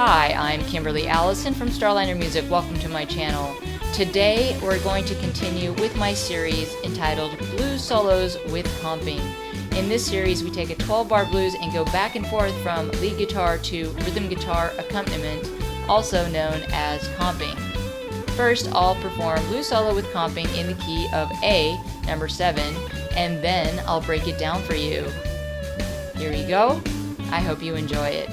Hi, I'm Kimberly Allison from Starliner Music. Welcome to my channel. Today we're going to continue with my series entitled Blues Solos with Comping. In this series we take a 12-bar blues and go back and forth from lead guitar to rhythm guitar accompaniment, also known as comping. First, I'll perform blues solo with comping in the key of A, number 7, and then I'll break it down for you. Here you go. I hope you enjoy it.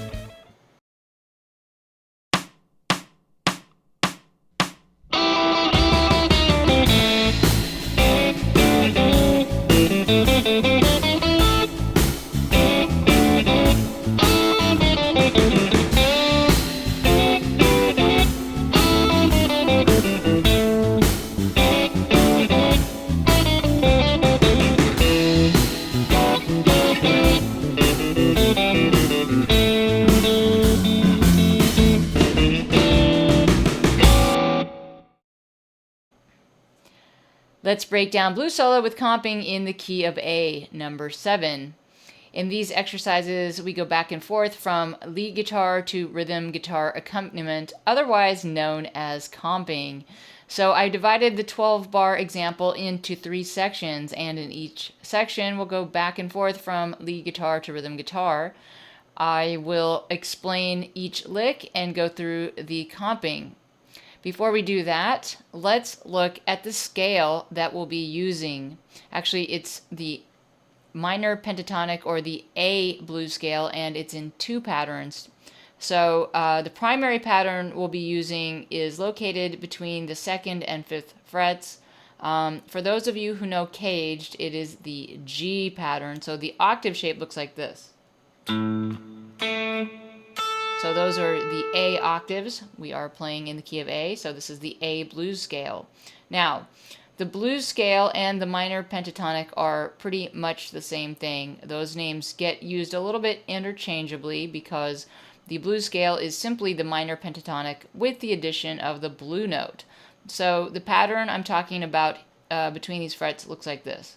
Let's break down blues solo with comping in the key of A, number 7. In these exercises, we go back and forth from lead guitar to rhythm guitar accompaniment, otherwise known as comping. So I divided the 12-bar example into 3 sections, and in each section we'll go back and forth from lead guitar to rhythm guitar. I will explain each lick and go through the comping. Before we do that, let's look at the scale that we'll be using. Actually, it's the minor pentatonic or the A blues scale, and it's in 2 patterns. So the primary pattern we'll be using is located between the 2nd and 5th frets. For those of you who know caged, it is the G pattern. So the octave shape looks like this. So those are the A octaves. We are playing in the key of A, so this is the A blues scale. Now, the blues scale and the minor pentatonic are pretty much the same thing. Those names get used a little bit interchangeably because the blues scale is simply the minor pentatonic with the addition of the blue note. So the pattern I'm talking about between these frets looks like this.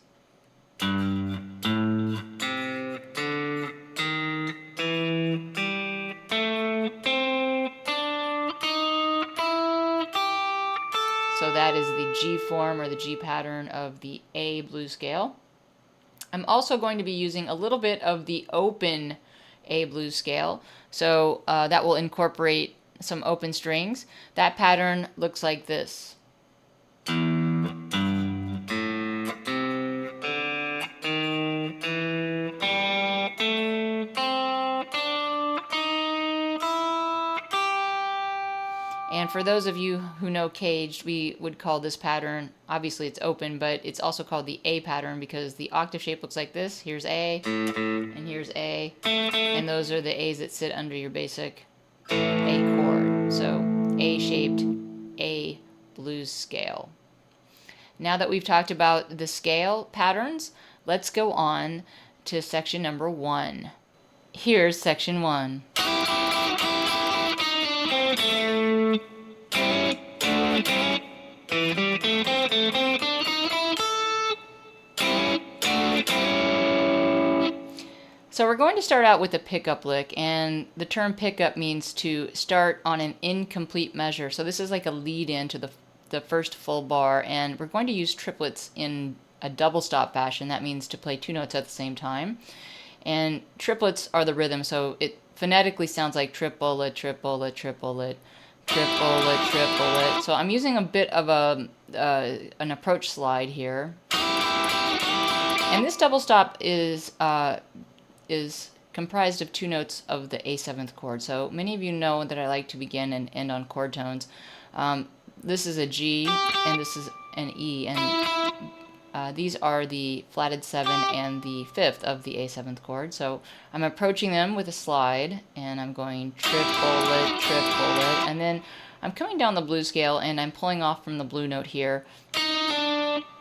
So that is the G form or the G pattern of the A blues scale. I'm also going to be using a little bit of the open A blues scale, so that will incorporate some open strings. That pattern looks like this. And for those of you who know caged, we would call this pattern, obviously it's open, but it's also called the A pattern because the octave shape looks like this. Here's A, and here's A, and those are the A's that sit under your basic A chord. So A-shaped A blues scale. Now that we've talked about the scale patterns, let's go on to section number 1. Here's section 1. So we're going to start out with a pickup lick, and the term pickup means to start on an incomplete measure. So this is like a lead-in to the first full bar, and we're going to use triplets in a double stop fashion. That means to play 2 notes at the same time. And triplets are the rhythm, so it phonetically sounds like triplet, triplet, triplet, triplet, triplet. So I'm using a bit of an approach slide here. And this double stop is comprised of 2 notes of the A7th chord. So many of you know that I like to begin and end on chord tones. This is a G and this is an E, and these are the flatted 7 and the 5th of the A7th chord. So I'm approaching them with a slide, and I'm going triplet, triplet, and then I'm coming down the blues scale and I'm pulling off from the blue note here,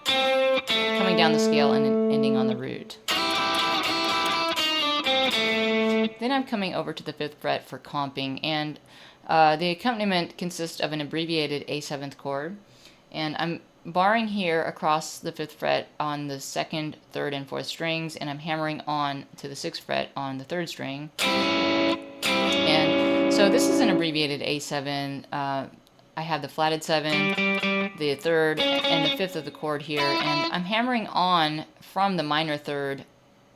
coming down the scale and ending on the root. Then I'm coming over to the 5th fret for comping, and the accompaniment consists of an abbreviated A7th chord, and I'm barring here across the 5th fret on the 2nd, 3rd, and 4th strings, and I'm hammering on to the 6th fret on the 3rd string. And so So this is an abbreviated A7. I have the flatted 7, the 3rd, and the 5th of the chord here, and I'm hammering on from the minor 3rd,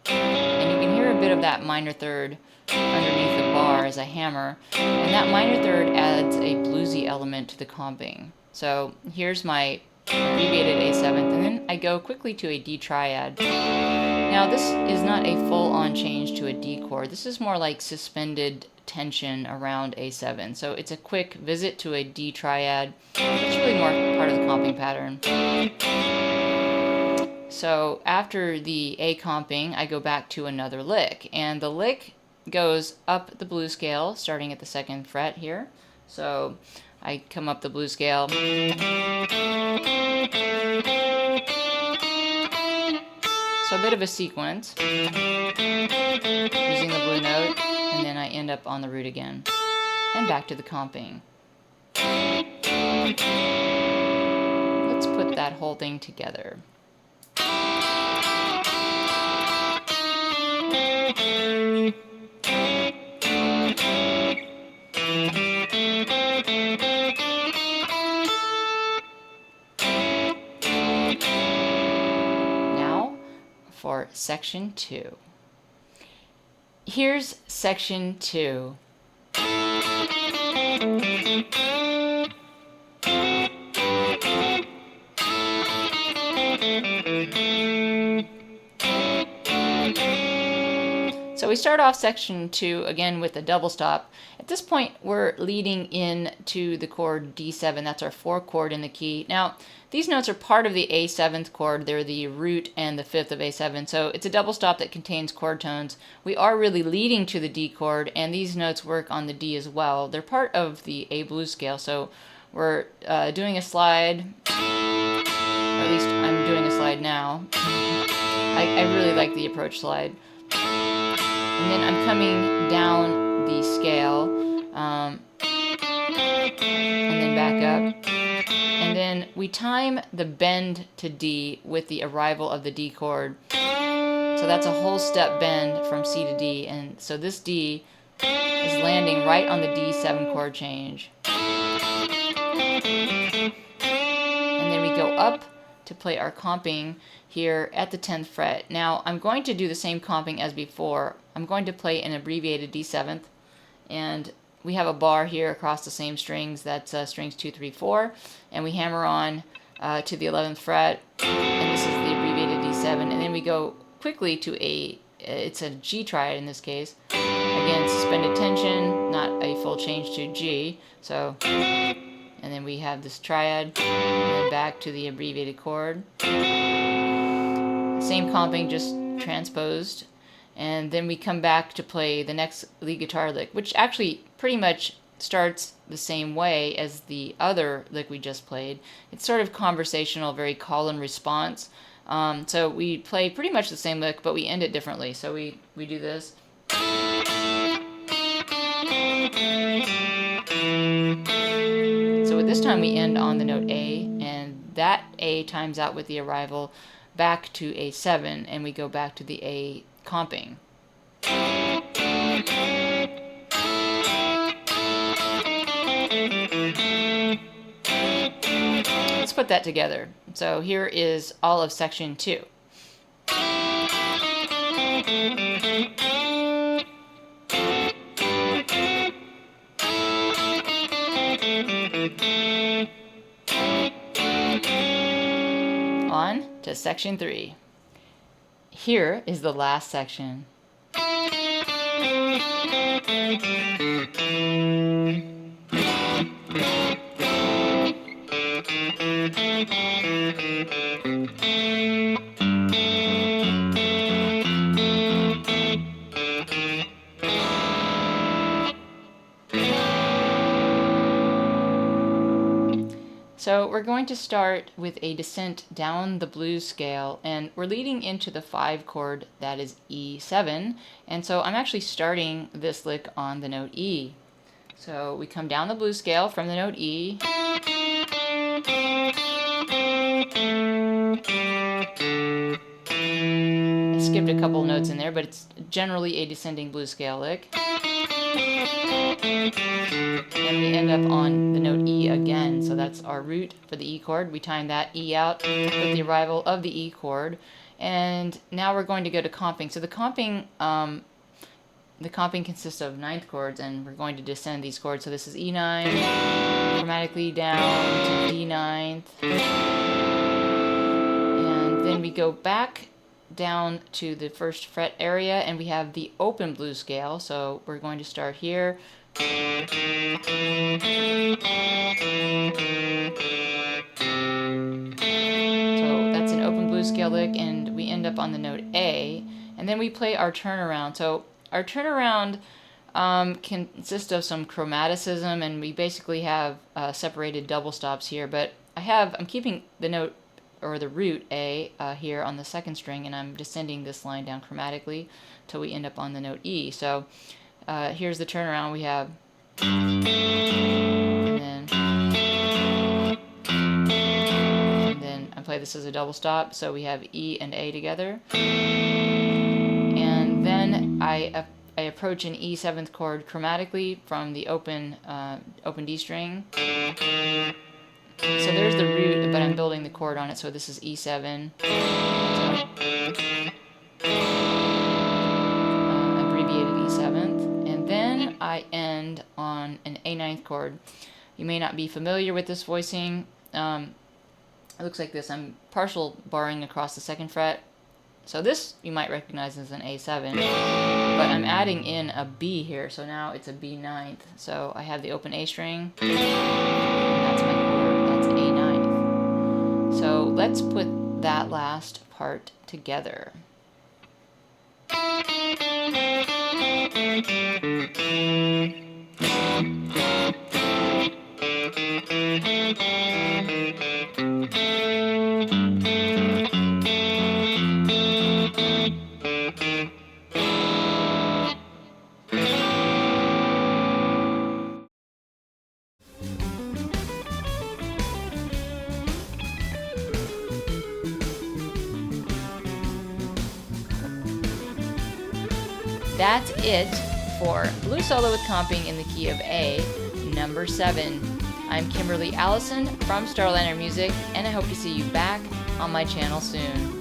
and you can hear a bit of that minor 3rd underneath the bar as I hammer, and that minor 3rd adds a bluesy element to the comping. So here's my abbreviated A7th, and then I go quickly to a D triad. Now this is not a full-on change to a D chord. This is more like suspended tension around A7. So it's a quick visit to a D triad. It's really more part of the comping pattern. So after the A comping, I go back to another lick, and the lick goes up the blues scale, starting at the 2nd fret here. So I come up the blues scale. So a bit of a sequence, using the blue note, and then I end up on the root again, and back to the comping. Let's put that whole thing together. For section 2. Here's section 2. So we start off section 2 again with a double stop. At this point we're leading in to the chord D7. That's our 4th chord in the key. Now these notes are part of the A7th chord. They're the root and the 5th of A7. So it's a double stop that contains chord tones. We are really leading to the D chord, and these notes work on the D as well. They're part of the A blues scale. So we're doing a slide, or at least I'm doing a slide now. I really like the approach slide. And then I'm coming down the scale, and then back up. And then we time the bend to D with the arrival of the D chord. So that's a whole step bend from C to D. And so this D is landing right on the D7 chord change. And then we go up to play our comping here at the 10th fret. Now I'm going to do the same comping as before. I'm going to play an abbreviated D7th, and we have a bar here across the same strings. That's strings 2, 3, 4, and we hammer on to the 11th fret, and this is the abbreviated D7, and then we go quickly to it's a G triad in this case. Again, suspended tension, not a full change to G. So, and then we have this triad, and then back to the abbreviated chord. Same comping, just transposed. And then we come back to play the next lead guitar lick, which actually pretty much starts the same way as the other lick we just played. It's sort of conversational, very call and response. So we play pretty much the same lick, but we end it differently. So we do this. So at this time we end on the note A, and that A times out with the arrival back to A7, and we go back to the A comping. Let's put that together. So here is all of section 2. On to section 3. Here is the last section. So we're going to start with a descent down the blues scale, and we're leading into the 5 chord that is E7, and so I'm actually starting this lick on the note E. So we come down the blues scale from the note E, I skipped a couple notes in there, but it's generally a descending blues scale lick. And we end up on the note E again, so that's our root for the E chord. We time that E out with the arrival of the E chord. And now we're going to go to comping. So the comping consists of ninth chords, and we're going to descend these chords. So this is E9, chromatically down to D9th, and then we go back down to the first fret area, and we have the open blues scale. So we're going to start here. So that's an open blues scale lick, and we end up on the note A, and then we play our turnaround. So our turnaround consists of some chromaticism, and we basically have separated double stops here, but I'm keeping the note or the root A here on the second string, and I'm descending this line down chromatically till we end up on the note E. So here's the turnaround. We have, and then I play this as a double stop, so we have E and A together, and then I approach an E7th chord chromatically from the open D string. So there's the root, but I'm building the chord on it, so this is E7. Abbreviated E7th. And then I end on an A9th chord. You may not be familiar with this voicing. It looks like this. I'm partial barring across the second fret. So this you might recognize as an A7, but I'm adding in a B here, so now it's a B9th. So I have the open A string, and that's my chord, that's A9th. So let's put that last part together. That's it for Blues Solo with Comping in the key of A, number 7. I'm Kimberly Allison from Starliner Music, and I hope to see you back on my channel soon.